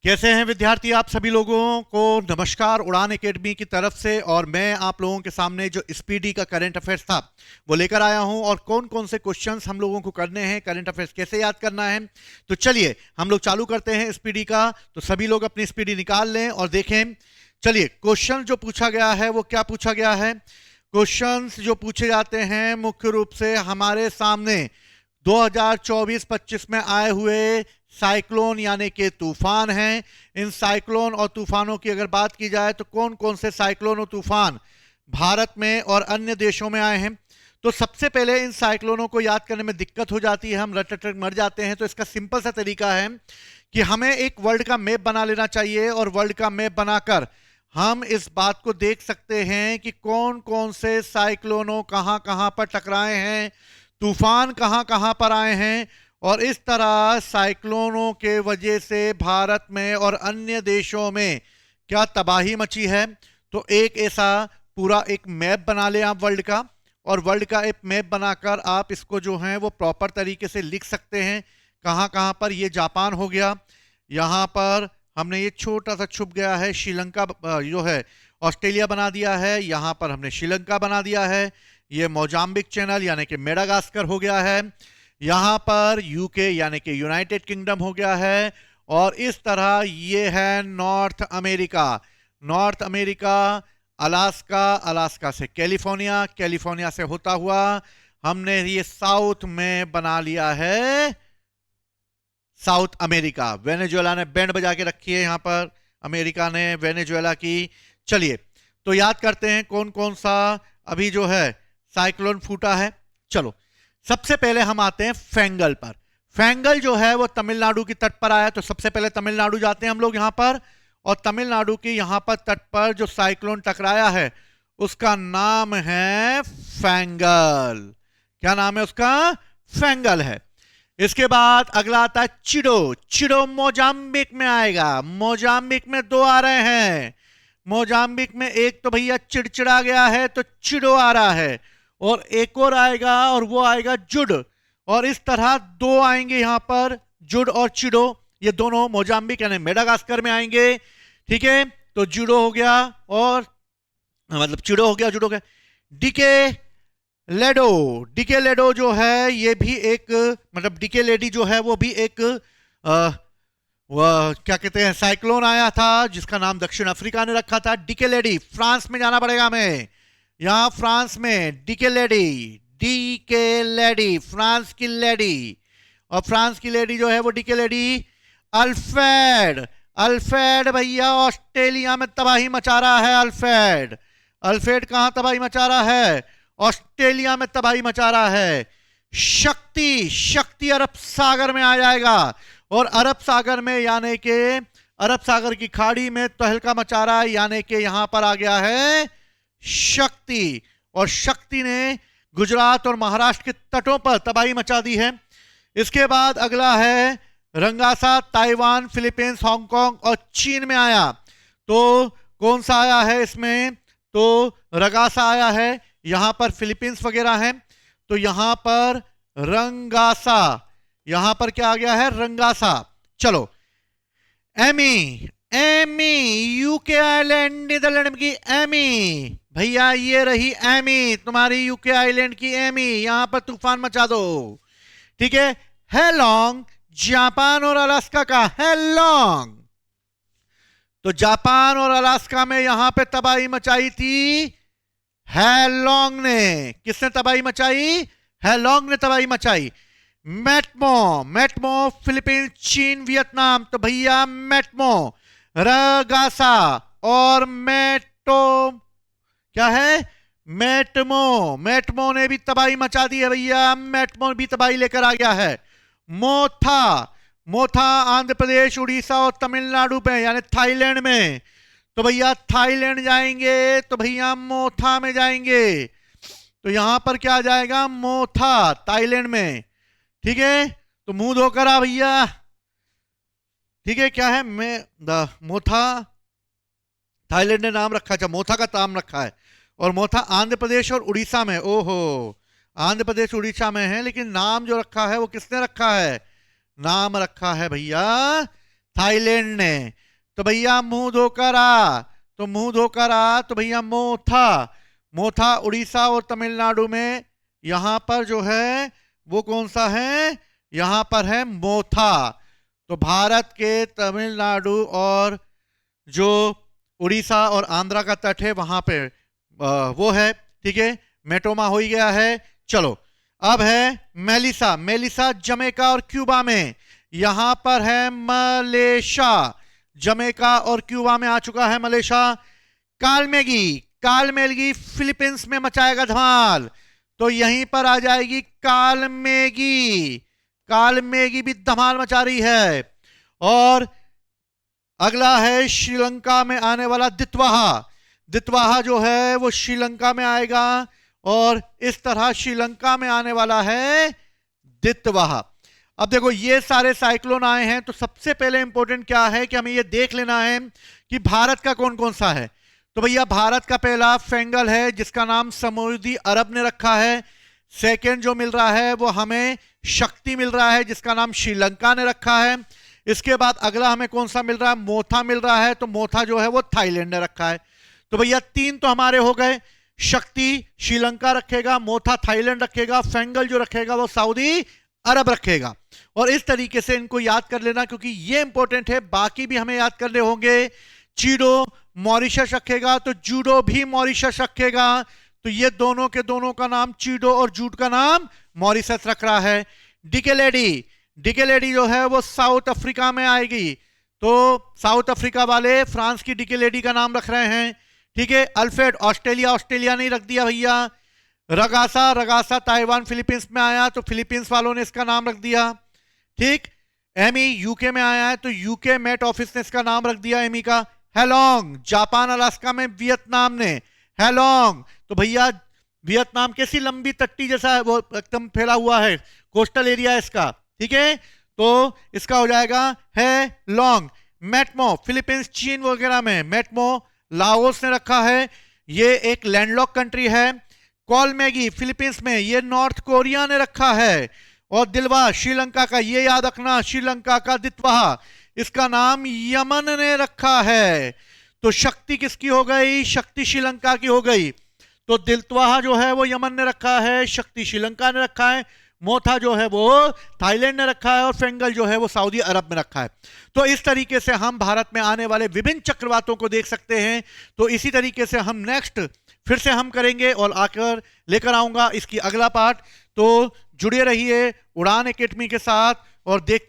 कैसे हैं विद्यार्थी? आप सभी लोगों को नमस्कार उड़ान एकेडमी की तरफ से। और मैं आप लोगों के सामने जो स्पीडी का करंट अफेयर्स था वो लेकर आया हूं, और कौन कौन से क्वेश्चंस हम लोगों को करने हैं, करंट अफेयर्स कैसे याद करना है। तो चलिए हम लोग चालू करते हैं स्पीडी का। तो सभी लोग अपनी स्पीडी निकाल लें और देखें। चलिए, क्वेश्चन जो पूछा गया है वो क्या पूछा गया है। क्वेश्चंस जो पूछे जाते हैं मुख्य रूप से हमारे सामने 2024-25 में आए हुए साइक्लोन यानी कि तूफान हैं। इन साइक्लोन और तूफानों की अगर बात की जाए तो कौन कौन से साइक्लोन और तूफान भारत में और अन्य देशों में आए हैं। तो सबसे पहले इन साइक्लोनों को याद करने में दिक्कत हो जाती है, हम रट रट मर जाते हैं। तो इसका सिंपल सा तरीका है कि हमें एक वर्ल्ड का मैप बना लेना चाहिए, और वर्ल्ड का मैप बनाकर हम इस बात को देख सकते हैं कि कौन कौन से साइक्लोनों कहां कहां पर टकराए हैं, तूफान कहां कहां पर आए हैं, और इस तरह साइक्लोनों के वजह से भारत में और अन्य देशों में क्या तबाही मची है। तो एक ऐसा पूरा एक मैप बना लें आप वर्ल्ड का, और वर्ल्ड का एक मैप बनाकर आप इसको जो है वो प्रॉपर तरीके से लिख सकते हैं कहां कहां पर। ये जापान हो गया, यहां पर हमने ये छोटा सा छुप गया है श्रीलंका जो है ऑस्ट्रेलिया बना दिया है, यहां पर हमने श्रीलंका बना दिया है। ये मोजाम्बिक चैनल यानी कि मेडागास्कर हो गया है, यहां पर यूके यानी कि यूनाइटेड किंगडम हो गया है। और इस तरह ये है north America, north America, Alaska, Alaska से कैलिफोर्निया, कैलिफोर्निया से होता हुआ हमने ये साउथ में बना लिया है साउथ अमेरिका। वेनेजुएला ने बैंड बजा के रखी है यहां पर, अमेरिका ने वेनेजुएला की। चलिए तो याद करते हैं कौन कौन सा अभी जो है साइक्लोन फूटा है। चलो सबसे पहले हम आते हैं फेंगल पर। फेंगल जो है वो तमिलनाडु की तट पर आया। तो सबसे पहले तमिलनाडु जाते हैं हम लोग यहां पर, और तमिलनाडु की यहां पर तट पर जो साइक्लोन टकराया है उसका नाम है फेंगल। क्या नाम है उसका? फेंगल है। इसके बाद अगला आता है चिडो। चिडो मोजाम्बिक में आएगा। मोजाम्बिक में दो आ रहे हैं। मोजाम्बिक में एक तो भैया चिड़चिड़ा गया है तो चिडो आ रहा है, और एक और आएगा और वो आएगा जुड। और इस तरह दो आएंगे यहां पर, जुड और चिडो। ये दोनों मोजाम्बिक यानी मेडागास्कर में आएंगे। ठीक है, तो जुडो हो गया, और मतलब चिडो हो गया, जुडो हो गया। डीके लेडो, डीके लेडो जो है ये भी एक, मतलब डीके लेडी जो है वो भी एक वह क्या कहते हैं साइक्लोन आया था जिसका नाम दक्षिण अफ्रीका ने रखा था। डीके लेडी, फ्रांस में जाना पड़ेगा हमें। यहां फ्रांस में Dikeledi, Dikeledi France की लेडी, और फ्रांस की लेडी जो है वो डीके लेडी। अल्फ्रेड, अल्फ्रेड भैया ऑस्ट्रेलिया में तबाही मचा रहा है। अल्फ्रेड, अल्फ्रेड कहां तबाही मचा रहा है? ऑस्ट्रेलिया में तबाही मचा रहा है। शक्ति, शक्ति अरब सागर में आ जाएगा, और अरब सागर में यानी कि अरब सागर की खाड़ी में तहलका मचा रहा है, यानी कि यहां पर आ गया है शक्ति। और शक्ति ने गुजरात और महाराष्ट्र के तटों पर तबाही मचा दी है। इसके बाद अगला है रंगासा, ताइवान, फिलीपींस, हांगकांग और चीन में आया। तो कौन सा आया है इसमें? तो रगासा आया है, यहां पर फिलीपींस वगैरह हैं। तो यहां पर रंगासा, यहां पर क्या आ गया है? रंगासा। चलो Amy, Amy UK island, Netherland की एमी भैया, ये रही एमी, तुम्हारी यूके आइलैंड की एमी, यहां पर तूफान मचा दो। ठीक है। हेलोंग, जापान और अलास्का का हेलोंग। तो जापान और अलास्का में यहां पे तबाही मचाई थी हेलोंग ने। किसने तबाही मचाई? हेलोंग ने तबाही मचाई। मेटमो, मेटमो फिलीपींस, चीन, वियतनाम। तो भैया मेटमो, रगासा और मेटो क्या है? मेटमो, मेटमो ने भी तबाही मचा दी है भैया, मेटमो भी तबाही लेकर आ गया है। मोथा, मोथा आंध्र प्रदेश, उड़ीसा और तमिलनाडु पे यानी थाईलैंड में। तो भैया थाईलैंड जाएंगे तो भैया मोथा में जाएंगे। तो यहां पर क्या आ जाएगा? मोथा, थाईलैंड में। ठीक है, तो मुंह धोकर आ भैया। ठीक है, क्या है? मोथा, थाईलैंड ने नाम रखा, अच्छा मोथा का नाम रखा है। और मोथा आंध्र प्रदेश और उड़ीसा में। ओहो, आंध्र प्रदेश उड़ीसा में है, लेकिन नाम जो रखा है वो किसने रखा है? नाम रखा है भैया थाईलैंड ने। तो भैया मुंह धोकर आ, तो मुंह धोकर आ, तो भैया मोथा, मोथा उड़ीसा और तमिलनाडु में, यहां पर जो है वो कौन सा है, यहां पर है मोथा। तो भारत के तमिलनाडु और जो उड़ीसा और आंध्रा का तट है वहां पे वो है, ठीक है। मेटोमा हो ही गया है। चलो अब है मेलिसा, मेलिसा जमैका और क्यूबा में, यहां पर है मलेशिया, जमैका और क्यूबा में आ चुका है मलेशिया। कालमेगी, कालमेगी फिलीपींस में मचाएगा धमाल, तो यहीं पर आ जाएगी कालमेगी, कालमेगी भी धमाल मचा रही है। और अगला है श्रीलंका में आने वाला दित्वाहा, दित्वाहा जो है वो श्रीलंका में आएगा, और इस तरह श्रीलंका में आने वाला है दित्वाहा। अब देखो ये सारे साइक्लोन आए हैं, तो सबसे पहले इंपॉर्टेंट क्या है कि हमें ये देख लेना है कि भारत का कौन कौन सा है। तो भैया भारत का पहला फेंगल है जिसका नाम समुद्री अरब ने रखा है। सेकंड जो मिल रहा है वो हमें शक्ति मिल रहा है जिसका नाम श्रीलंका ने रखा है। इसके बाद अगला हमें कौन सा मिल रहा है, मोथा मिल रहा है, तो मोथा जो है वो थाईलैंड ने रखा है। तो भैया तीन तो हमारे हो गए, शक्ति श्रीलंका रखेगा, मोथा थाईलैंड रखेगा, फेंगल जो रखेगा वो सऊदी अरब रखेगा। और इस तरीके से इनको याद कर लेना क्योंकि ये इंपॉर्टेंट है, बाकी भी हमें याद करने होंगे। चीडो मॉरिशस रखेगा, तो जूडो भी मॉरिशस रखेगा, तो ये दोनों के दोनों का नाम चीडो और जूड का नाम मॉरिशस रख रहा है। डिकेलेडी, डिकेलेडी जो है वो साउथ अफ्रीका में आएगी, तो साउथ अफ्रीका वाले फ्रांस की डिकेलेडी का नाम रख रहे हैं, ठीक है। अल्फ्रेड ऑस्ट्रेलिया, ऑस्ट्रेलिया नहीं रख दिया भैया। रगासा, रगासा ताइवान फिलीपींस में आया, तो फिलीपींस वालों ने इसका नाम रख दिया, ठीक। एमी यूके में आया है, तो यूके मेट ऑफिस ने इसका नाम रख दिया एमी का। हेलोंग जापान अलास्का में वियतनाम ने, हेलोंग, तो भैया वियतनाम कैसी लंबी तट्टी जैसा है, वो एकदम फैला हुआ है, कोस्टल एरिया इसका, ठीक है। तो इसका हो जाएगा है लॉन्ग। मेटमो फिलीपींस चीन वगैरह में, मेटमो लाओस ने रखा है, ये एक लैंडलॉक कंट्री है। कॉलमेगी फिलीपींस में, ये नॉर्थ कोरिया ने रखा है। और दिलवा श्रीलंका का, ये याद रखना, श्रीलंका का दित्वाहा इसका नाम यमन ने रखा है। तो शक्ति किसकी हो गई, शक्ति श्रीलंका की हो गई। तो दित्वाहा जो है वो यमन ने रखा है, शक्ति श्रीलंका ने रखा है, मोथा जो है वो थाईलैंड ने रखा है, और फेंगल जो है वो सऊदी अरब में रखा है। तो इस तरीके से हम भारत में आने वाले विभिन्न चक्रवातों को देख सकते हैं। तो इसी तरीके से हम नेक्स्ट फिर से हम करेंगे और आकर लेकर आऊंगा इसकी अगला पार्ट। तो जुड़े रहिए उड़ान एकेडमी के साथ और देखते